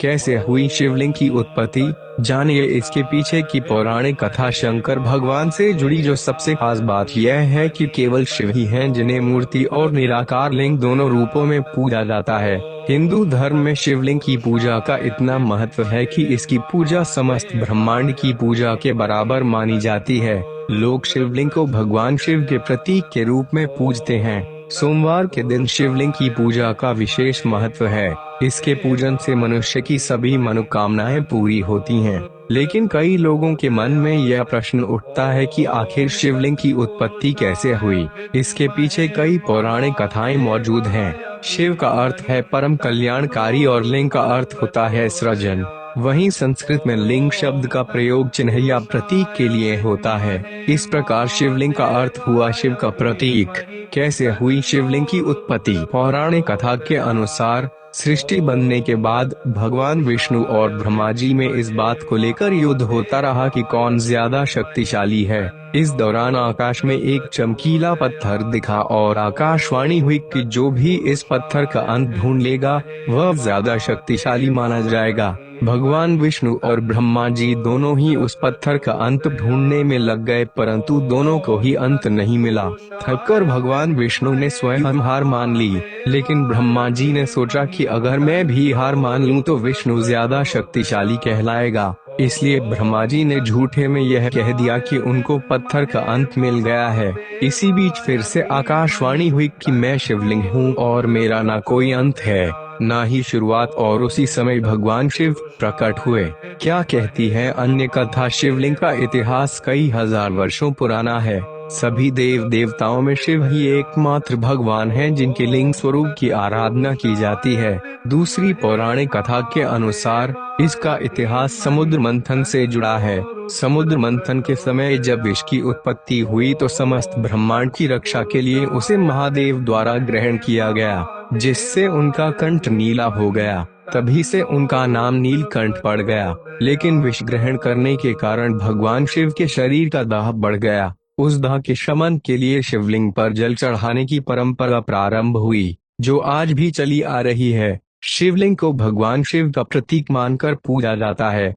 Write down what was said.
कैसे हुई शिवलिंग की उत्पत्ति, जानिए इसके पीछे की पौराणिक कथा। शंकर भगवान से जुड़ी जो सबसे खास बात यह है कि केवल शिव ही हैं जिन्हें मूर्ति और निराकार लिंग दोनों रूपों में पूजा जाता है। हिंदू धर्म में शिवलिंग की पूजा का इतना महत्व है कि इसकी पूजा समस्त ब्रह्मांड की पूजा के बराबर मानी जाती है। लोग शिवलिंग को भगवान शिव के प्रतीक के रूप में पूजते हैं। सोमवार के दिन शिवलिंग की पूजा का विशेष महत्व है। इसके पूजन से मनुष्य की सभी मनोकामनाएं पूरी होती हैं। लेकिन कई लोगों के मन में यह प्रश्न उठता है कि आखिर शिवलिंग की उत्पत्ति कैसे हुई। इसके पीछे कई पौराणिक कथाएं मौजूद हैं। शिव का अर्थ है परम कल्याणकारी और लिंग का अर्थ होता है सृजन। वहीं संस्कृत में लिंग शब्द का प्रयोग चिन्ह या प्रतीक के लिए होता है। इस प्रकार शिवलिंग का अर्थ हुआ शिव का प्रतीक। कैसे हुई शिवलिंग की उत्पत्ति? पौराणिक कथा के अनुसार सृष्टि बनने के बाद भगवान विष्णु और ब्रह्मा जी में इस बात को लेकर युद्ध होता रहा कि कौन ज्यादा शक्तिशाली है। इस दौरान आकाश में एक चमकीला पत्थर दिखा और आकाशवाणी हुई कि जो भी इस पत्थर का अंत ढूंढ लेगा वह ज्यादा शक्तिशाली माना जाएगा। भगवान विष्णु और ब्रह्मा जी दोनों ही उस पत्थर का अंत ढूंढने में लग गए, परंतु दोनों को ही अंत नहीं मिला। थककर भगवान विष्णु ने स्वयं हार मान ली, लेकिन ब्रह्मा जी ने सोचा कि अगर मैं भी हार मान लूं तो विष्णु ज्यादा शक्तिशाली कहलाएगा। इसलिए ब्रह्मा जी ने झूठे में यह कह दिया कि उनको पत्थर का अंत मिल गया है। इसी बीच फिर से आकाशवाणी हुई कि मैं शिवलिंग हूँ और मेरा ना कोई अंत है ना ही शुरुआत, और उसी समय भगवान शिव प्रकट हुए। क्या कहती है अन्य कथा? शिवलिंग का इतिहास कई हजार वर्षों पुराना है। सभी देव देवताओं में शिव ही एकमात्र भगवान हैं जिनके लिंग स्वरूप की आराधना की जाती है। दूसरी पौराणिक कथा के अनुसार इसका इतिहास समुद्र मंथन से जुड़ा है। समुद्र मंथन के समय जब विष की उत्पत्ति हुई तो समस्त ब्रह्मांड की रक्षा के लिए उसे महादेव द्वारा ग्रहण किया गया, जिससे उनका कंठ नीला हो गया। तभी से उनका नाम नीलकंठ पड़ गया। लेकिन विष ग्रहण करने के कारण भगवान शिव के शरीर का दाह बढ़ गया। उस दाह के शमन के लिए शिवलिंग पर जल चढ़ाने की परंपरा प्रारंभ हुई, जो आज भी चली आ रही है। शिवलिंग को भगवान शिव का प्रतीक मानकर पूजा जाता है।